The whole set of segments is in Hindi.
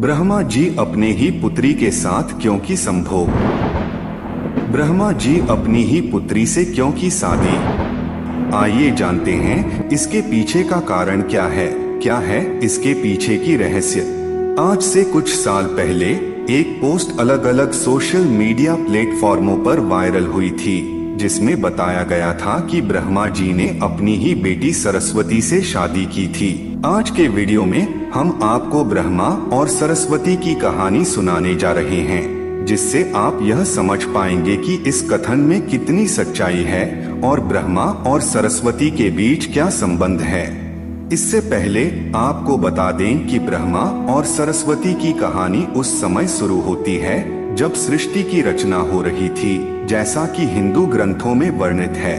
ब्रह्मा जी अपने ही पुत्री के साथ क्यों की संभोग? ब्रह्मा जी अपनी ही पुत्री से क्यों की शादी? आइए जानते हैं इसके पीछे का कारण क्या है इसके पीछे की रहस्य। आज से कुछ साल पहले एक पोस्ट अलग अलग सोशल मीडिया प्लेटफॉर्मों पर वायरल हुई थी, जिसमें बताया गया था कि ब्रह्मा जी ने अपनी ही बेटी सरस्वती से शादी की थी। आज के वीडियो में हम आपको ब्रह्मा और सरस्वती की कहानी सुनाने जा रहे हैं, जिससे आप यह समझ पाएंगे कि इस कथन में कितनी सच्चाई है और ब्रह्मा और सरस्वती के बीच क्या संबंध है। इससे पहले आपको बता दें कि ब्रह्मा और सरस्वती की कहानी उस समय शुरू होती है जब सृष्टि की रचना हो रही थी, जैसा कि हिंदू ग्रंथों में वर्णित है।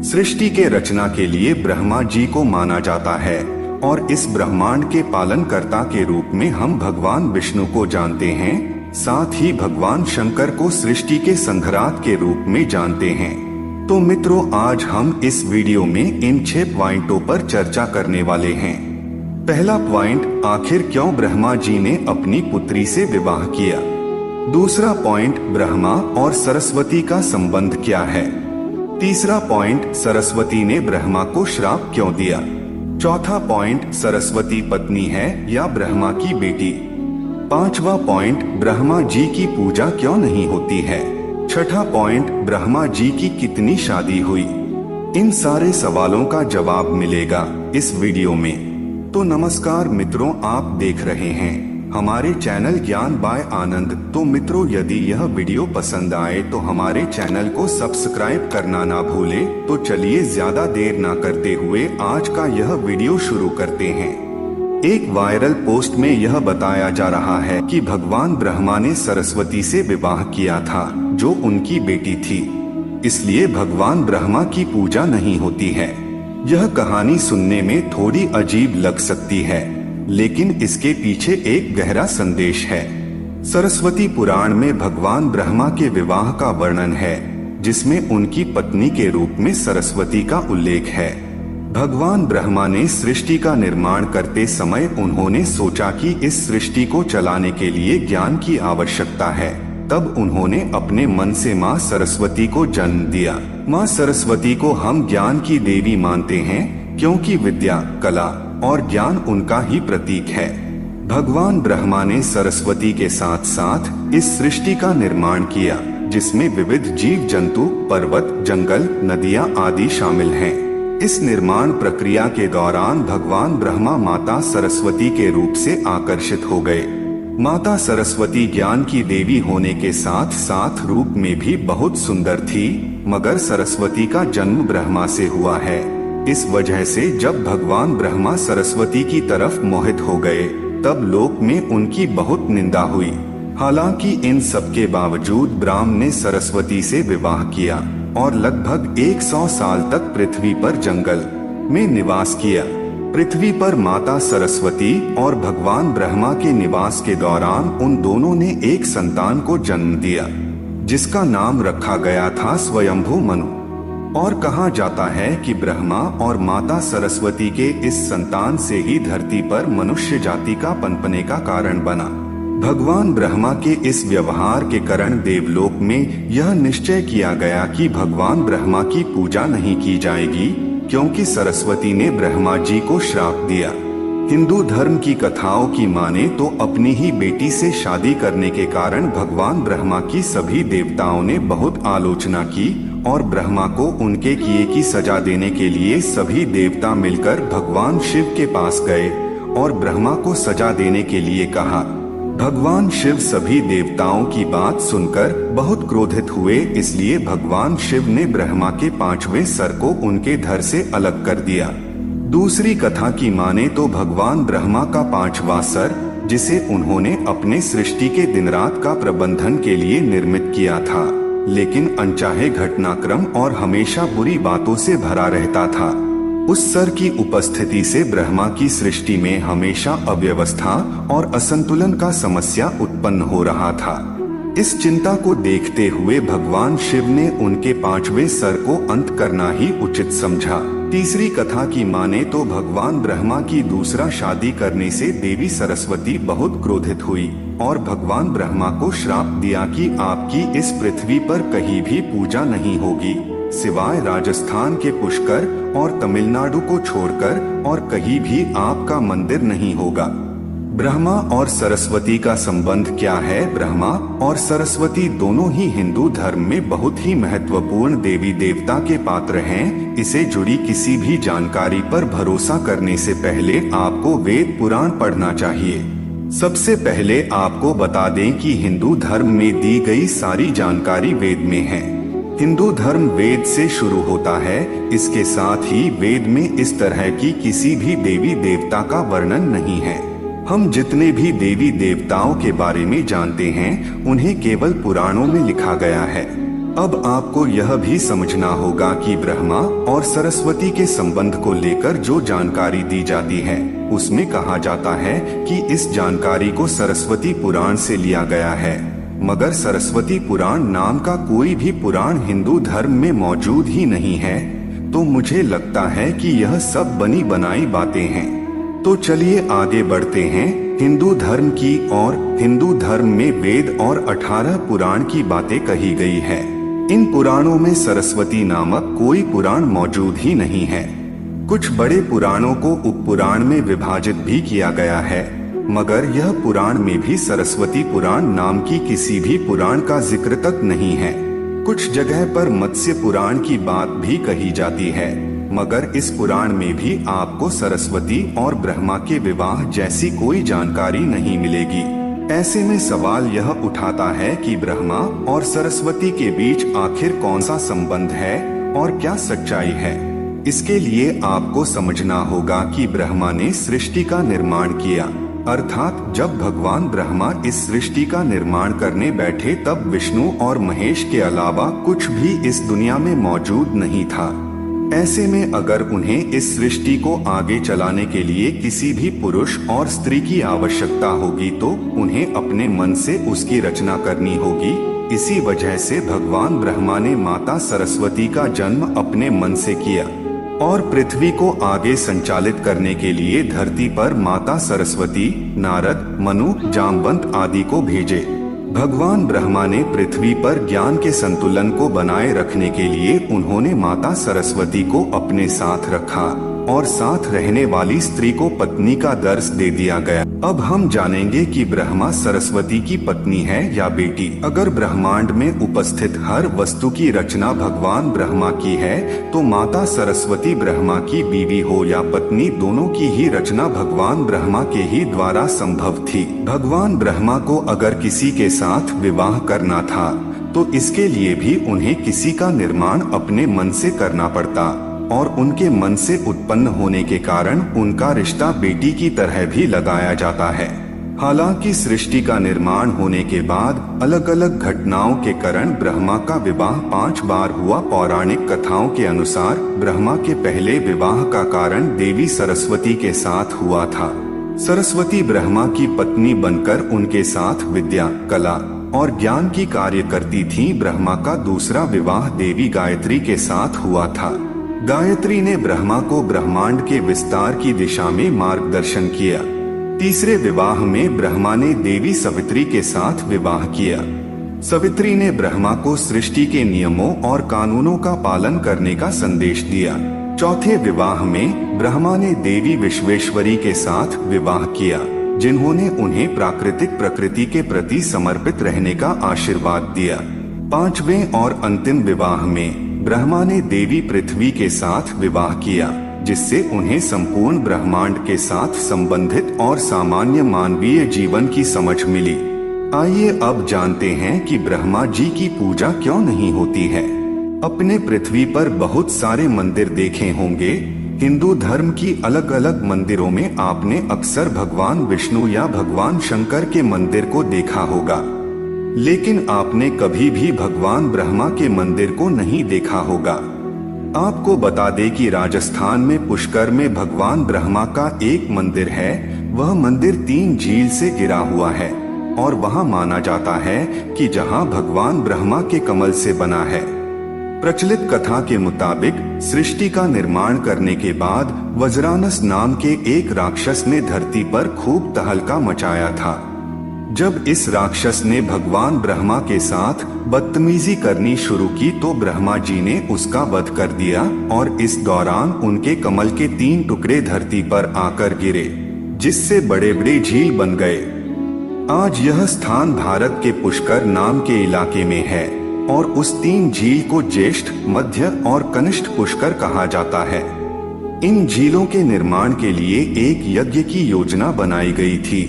सृष्टि के रचना के लिए ब्रह्मा जी को माना जाता है और इस ब्रह्मांड के पालनकर्ता के रूप में हम भगवान विष्णु को जानते हैं। साथ ही भगवान शंकर को सृष्टि के संघारक के रूप में जानते हैं। तो मित्रों, आज हम इस वीडियो में इन 6 पॉइंटों पर चर्चा करने वाले हैं। पहला पॉइंट, आखिर क्यों ब्रह्मा जी ने अपनी पुत्री से विवाह किया। दूसरा पॉइंट, ब्रह्मा और सरस्वती का संबंध क्या है। तीसरा पॉइंट, सरस्वती ने ब्रह्मा को श्राप क्यों दिया। चौथा पॉइंट, सरस्वती पत्नी है या ब्रह्मा की बेटी। पांचवा पॉइंट, ब्रह्मा जी की पूजा क्यों नहीं होती है। छठा पॉइंट, ब्रह्मा जी की कितनी शादी हुई। इन सारे सवालों का जवाब मिलेगा इस वीडियो में। तो नमस्कार मित्रों, आप देख रहे हैं हमारे चैनल ज्ञान बाय आनंद। तो मित्रों, यदि यह वीडियो पसंद आए तो हमारे चैनल को सब्सक्राइब करना ना भूले। तो चलिए ज्यादा देर ना करते हुए आज का यह वीडियो शुरू करते हैं। एक वायरल पोस्ट में यह बताया जा रहा है कि भगवान ब्रह्मा ने सरस्वती से विवाह किया था, जो उनकी बेटी थी, इसलिए भगवान ब्रह्मा की पूजा नहीं होती है। यह कहानी सुनने में थोड़ी अजीब लग सकती है, लेकिन इसके पीछे एक गहरा संदेश है। सरस्वती पुराण में भगवान ब्रह्मा के विवाह का वर्णन है, जिसमें उनकी पत्नी के रूप में सरस्वती का उल्लेख है। भगवान ब्रह्मा ने सृष्टि का निर्माण करते समय उन्होंने सोचा कि इस सृष्टि को चलाने के लिए ज्ञान की आवश्यकता है। तब उन्होंने अपने मन से माँ सरस्वती को जन्म दिया। माँ सरस्वती को हम ज्ञान की देवी मानते हैं, क्योंकि विद्या, कला और ज्ञान उनका ही प्रतीक है। भगवान ब्रह्मा ने सरस्वती के साथ साथ इस सृष्टि का निर्माण किया, जिसमें विविध जीव जंतु, पर्वत, जंगल, नदियाँ आदि शामिल हैं। इस निर्माण प्रक्रिया के दौरान भगवान ब्रह्मा माता सरस्वती के रूप से आकर्षित हो गए। माता सरस्वती ज्ञान की देवी होने के साथ साथ रूप में भी बहुत सुंदर थी, मगर सरस्वती का जन्म ब्रह्मा से हुआ है। इस वजह से जब भगवान ब्रह्मा सरस्वती की तरफ मोहित हो गए, तब लोक में उनकी बहुत निंदा हुई। हालांकि इन सब के बावजूद ब्रह्मा ने सरस्वती से विवाह किया और लगभग 100 साल तक पृथ्वी पर जंगल में निवास किया। पृथ्वी पर माता सरस्वती और भगवान ब्रह्मा के निवास के दौरान उन दोनों ने एक संतान को जन्म दिया, जिसका नाम रखा गया था स्वयंभू मनु। और कहा जाता है कि ब्रह्मा और माता सरस्वती के इस संतान से ही धरती पर मनुष्य जाति का पनपने का कारण बना। भगवान ब्रह्मा के इस व्यवहार के कारण देवलोक में यह निश्चय किया गया कि भगवान ब्रह्मा की पूजा नहीं की जाएगी, क्योंकि सरस्वती ने ब्रह्मा जी को श्राप दिया। हिंदू धर्म की कथाओं की माने तो अपनी ही बेटी से शादी करने के कारण भगवान ब्रह्मा की सभी देवताओं ने बहुत आलोचना की और ब्रह्मा को उनके किए की सजा देने के लिए सभी देवता मिलकर भगवान शिव के पास गए और ब्रह्मा को सजा देने के लिए कहा। भगवान शिव सभी देवताओं की बात सुनकर बहुत क्रोधित हुए, इसलिए भगवान शिव ने ब्रह्मा के 5वें सर को उनके धड़ से अलग कर दिया। दूसरी कथा की माने तो भगवान ब्रह्मा का 5वां सर, जिसे उन्होंने अपने सृष्टि के दिन रात का प्रबंधन के लिए निर्मित किया था, लेकिन अनचाहे घटनाक्रम और हमेशा बुरी बातों से भरा रहता था। उस सर की उपस्थिति से ब्रह्मा की सृष्टि में हमेशा अव्यवस्था और असंतुलन का समस्या उत्पन्न हो रहा था। इस चिंता को देखते हुए भगवान शिव ने उनके 5वें सर को अंत करना ही उचित समझा। तीसरी कथा की माने तो भगवान ब्रह्मा की दूसरा शादी करने से देवी सरस्वती बहुत क्रोधित हुई और भगवान ब्रह्मा को श्राप दिया कि आपकी इस पृथ्वी पर कहीं भी पूजा नहीं होगी, सिवाय राजस्थान के पुष्कर और तमिलनाडु को छोड़कर, और कहीं भी आपका मंदिर नहीं होगा। ब्रह्मा और सरस्वती का संबंध क्या है? ब्रह्मा और सरस्वती दोनों ही हिंदू धर्म में बहुत ही महत्वपूर्ण देवी देवता के पात्र हैं। इसे जुड़ी किसी भी जानकारी पर भरोसा करने से पहले आपको वेद पुराण पढ़ना चाहिए। सबसे पहले आपको बता दें कि हिंदू धर्म में दी गई सारी जानकारी वेद में है। हिंदू धर्म वेद से शुरू होता है। इसके साथ ही वेद में इस तरह की किसी भी देवी देवता का वर्णन नहीं है। हम जितने भी देवी देवताओं के बारे में जानते हैं उन्हें केवल पुराणों में लिखा गया है। अब आपको यह भी समझना होगा कि ब्रह्मा और सरस्वती के संबंध को लेकर जो जानकारी दी जाती है उसमें कहा जाता है कि इस जानकारी को सरस्वती पुराण से लिया गया है, मगर सरस्वती पुराण नाम का कोई भी पुराण हिंदू धर्म में मौजूद ही नहीं है। तो मुझे लगता है कि यह सब बनी बनाई बातें हैं। तो चलिए आगे बढ़ते हैं हिंदू धर्म की और। हिंदू धर्म में वेद और 18 पुराण की बातें कही गई है। इन पुराणों में सरस्वती नामक कोई पुराण मौजूद ही नहीं है। कुछ बड़े पुराणों को उपपुराण में विभाजित भी किया गया है, मगर यह पुराण में भी सरस्वती पुराण नाम की किसी भी पुराण का जिक्र तक नहीं है। कुछ जगह पर मत्स्य पुराण की बात भी कही जाती है, मगर इस पुराण में भी आपको सरस्वती और ब्रह्मा के विवाह जैसी कोई जानकारी नहीं मिलेगी। ऐसे में सवाल यह उठाता है कि ब्रह्मा और सरस्वती के बीच आखिर कौन सा संबंध है और क्या सच्चाई है। इसके लिए आपको समझना होगा कि ब्रह्मा ने सृष्टि का निर्माण किया, अर्थात जब भगवान ब्रह्मा इस सृष्टि का निर्माण करने बैठे तब विष्णु और महेश के अलावा कुछ भी इस दुनिया में मौजूद नहीं था। ऐसे में अगर उन्हें इस सृष्टि को आगे चलाने के लिए किसी भी पुरुष और स्त्री की आवश्यकता होगी तो उन्हें अपने मन से उसकी रचना करनी होगी। इसी वजह से भगवान ब्रह्मा ने माता सरस्वती का जन्म अपने मन से किया और पृथ्वी को आगे संचालित करने के लिए धरती पर माता सरस्वती, नारद, मनु, जामवंत आदि को भेजे। भगवान ब्रह्मा ने पृथ्वी पर ज्ञान के संतुलन को बनाए रखने के लिए उन्होंने माता सरस्वती को अपने साथ रखा और साथ रहने वाली स्त्री को पत्नी का दर्ज दे दिया गया। अब हम जानेंगे कि ब्रह्मा सरस्वती की पत्नी है या बेटी। अगर ब्रह्मांड में उपस्थित हर वस्तु की रचना भगवान ब्रह्मा की है तो माता सरस्वती ब्रह्मा की बीवी हो या पत्नी, दोनों की ही रचना भगवान ब्रह्मा के ही द्वारा संभव थी। भगवान ब्रह्मा को अगर किसी के साथ विवाह करना था तो इसके लिए भी उन्हें किसी का निर्माण अपने मन से करना पड़ता और उनके मन से उत्पन्न होने के कारण उनका रिश्ता बेटी की तरह भी लगाया जाता है। हालांकि सृष्टि का निर्माण होने के बाद अलग अलग घटनाओं के कारण ब्रह्मा का विवाह 5 बार हुआ। पौराणिक कथाओं के अनुसार ब्रह्मा के पहले विवाह का कारण देवी सरस्वती के साथ हुआ था। सरस्वती ब्रह्मा की पत्नी बनकर उनके साथ विद्या, कला और ज्ञान की कार्य करती थी। ब्रह्मा का दूसरा विवाह देवी गायत्री के साथ हुआ था। गायत्री ने ब्रह्मा को ब्रह्मांड के विस्तार की दिशा में मार्गदर्शन किया। तीसरे विवाह में ब्रह्मा ने देवी सवित्री के साथ विवाह किया। सवित्री ने ब्रह्मा को सृष्टि के नियमों और कानूनों का पालन करने का संदेश दिया। चौथे विवाह में ब्रह्मा ने देवी विश्वेश्वरी के साथ विवाह किया, जिन्होंने उन्हें प्राकृतिक प्रकृति के प्रति समर्पित रहने का आशीर्वाद दिया। पांचवें और अंतिम विवाह में ब्रह्मा ने देवी पृथ्वी के साथ विवाह किया, जिससे उन्हें संपूर्ण ब्रह्मांड के साथ संबंधित और सामान्य मानवीय जीवन की समझ मिली। आइए अब जानते हैं कि ब्रह्मा जी की पूजा क्यों नहीं होती है। अपने पृथ्वी पर बहुत सारे मंदिर देखे होंगे। हिंदू धर्म की अलग अलग मंदिरों में आपने अक्सर भगवान विष्णु या भगवान शंकर के मंदिर को देखा होगा, लेकिन आपने कभी भी भगवान ब्रह्मा के मंदिर को नहीं देखा होगा। आपको बता दें कि राजस्थान में पुष्कर में भगवान ब्रह्मा का एक मंदिर है। वह मंदिर 3 झील से घिरा हुआ है और वहां माना जाता है कि जहां भगवान ब्रह्मा के कमल से बना है। प्रचलित कथा के मुताबिक सृष्टि का निर्माण करने के बाद वज्रानस नाम के एक राक्षस ने धरती पर खूब तहलका मचाया था। जब इस राक्षस ने भगवान ब्रह्मा के साथ बदतमीजी करनी शुरू की तो ब्रह्मा जी ने उसका वध कर दिया और इस दौरान उनके कमल के 3 टुकड़े धरती पर आकर गिरे, जिससे बड़े बड़े झील बन गए। आज यह स्थान भारत के पुष्कर नाम के इलाके में है और उस 3 झील को ज्येष्ठ, मध्य और कनिष्ठ पुष्कर कहा जाता है। इन झीलों के निर्माण के लिए एक यज्ञ की योजना बनाई गई थी।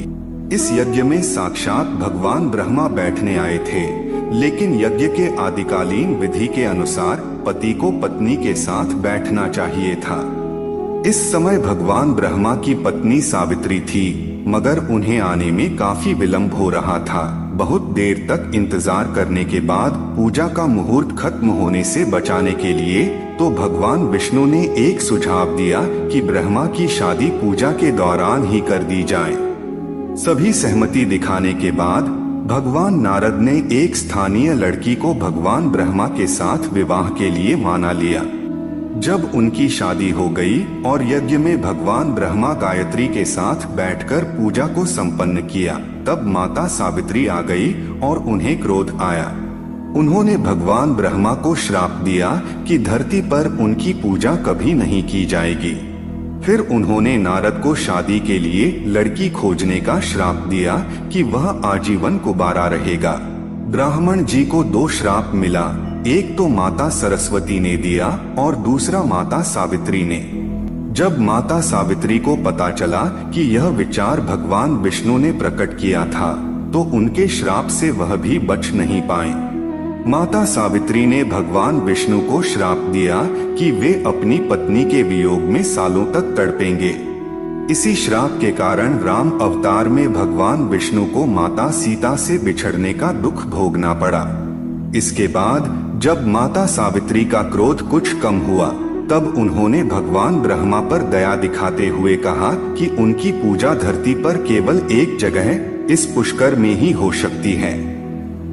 इस यज्ञ में साक्षात भगवान ब्रह्मा बैठने आए थे, लेकिन यज्ञ के आदिकालीन विधि के अनुसार पति को पत्नी के साथ बैठना चाहिए था। इस समय भगवान ब्रह्मा की पत्नी सावित्री थी, मगर उन्हें आने में काफी विलंब हो रहा था। बहुत देर तक इंतजार करने के बाद पूजा का मुहूर्त खत्म होने से बचाने के लिए तो भगवान विष्णु ने एक सुझाव दिया कि ब्रह्मा की शादी पूजा के दौरान ही कर दी जाए। सभी सहमति दिखाने के बाद भगवान नारद ने एक स्थानीय लड़की को भगवान ब्रह्मा के साथ विवाह के लिए माना लिया। जब उनकी शादी हो गई और यज्ञ में भगवान ब्रह्मा गायत्री के साथ बैठकर पूजा को संपन्न किया, तब माता सावित्री आ गई और उन्हें क्रोध आया। उन्होंने भगवान ब्रह्मा को श्राप दिया कि धरती पर उनकी पूजा कभी नहीं की जाएगी। फिर उन्होंने नारद को शादी के लिए लड़की खोजने का श्राप दिया कि वह आजीवन कुंवारा रहेगा। ब्राह्मण जी को 2 श्राप मिला, एक तो माता सरस्वती ने दिया और दूसरा माता सावित्री ने। जब माता सावित्री को पता चला कि यह विचार भगवान विष्णु ने प्रकट किया था, तो उनके श्राप से वह भी बच नहीं पाए। माता सावित्री ने भगवान विष्णु को श्राप दिया कि वे अपनी पत्नी के वियोग में सालों तक तड़पेंगे। इसी श्राप के कारण राम अवतार में भगवान विष्णु को माता सीता से बिछड़ने का दुख भोगना पड़ा। इसके बाद जब माता सावित्री का क्रोध कुछ कम हुआ, तब उन्होंने भगवान ब्रह्मा पर दया दिखाते हुए कहा कि उनकी पूजा धरती पर केवल एक जगह, इस पुष्कर में ही हो सकती है।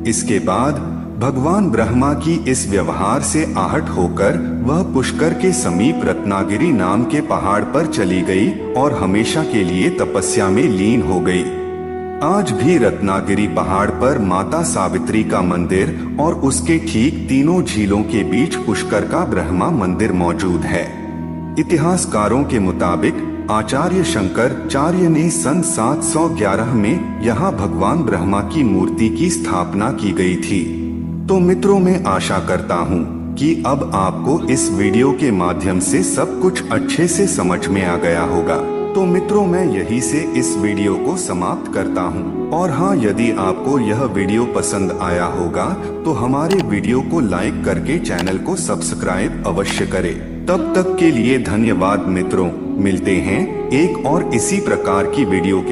इसके बाद भगवान ब्रह्मा की इस व्यवहार से आहट होकर वह पुष्कर के समीप रत्नागिरी नाम के पहाड़ पर चली गई और हमेशा के लिए तपस्या में लीन हो गई। आज भी रत्नागिरी पहाड़ पर माता सावित्री का मंदिर और उसके ठीक 3 झीलों के बीच पुष्कर का ब्रह्मा मंदिर मौजूद है। इतिहासकारों के मुताबिक आचार्य शंकराचार्य ने सन 711 में यहाँ भगवान ब्रह्मा की मूर्ति की स्थापना की गई थी। तो मित्रों, मैं आशा करता हूँ कि अब आपको इस वीडियो के माध्यम से सब कुछ अच्छे से समझ में आ गया होगा। तो मित्रों, मैं यहीं से इस वीडियो को समाप्त करता हूँ। और हाँ, यदि आपको यह वीडियो पसंद आया होगा तो हमारे वीडियो को लाइक करके चैनल को सब्सक्राइब अवश्य करें। तब तक के लिए धन्यवाद मित्रों। मिलते हैं एक और इसी प्रकार की वीडियो के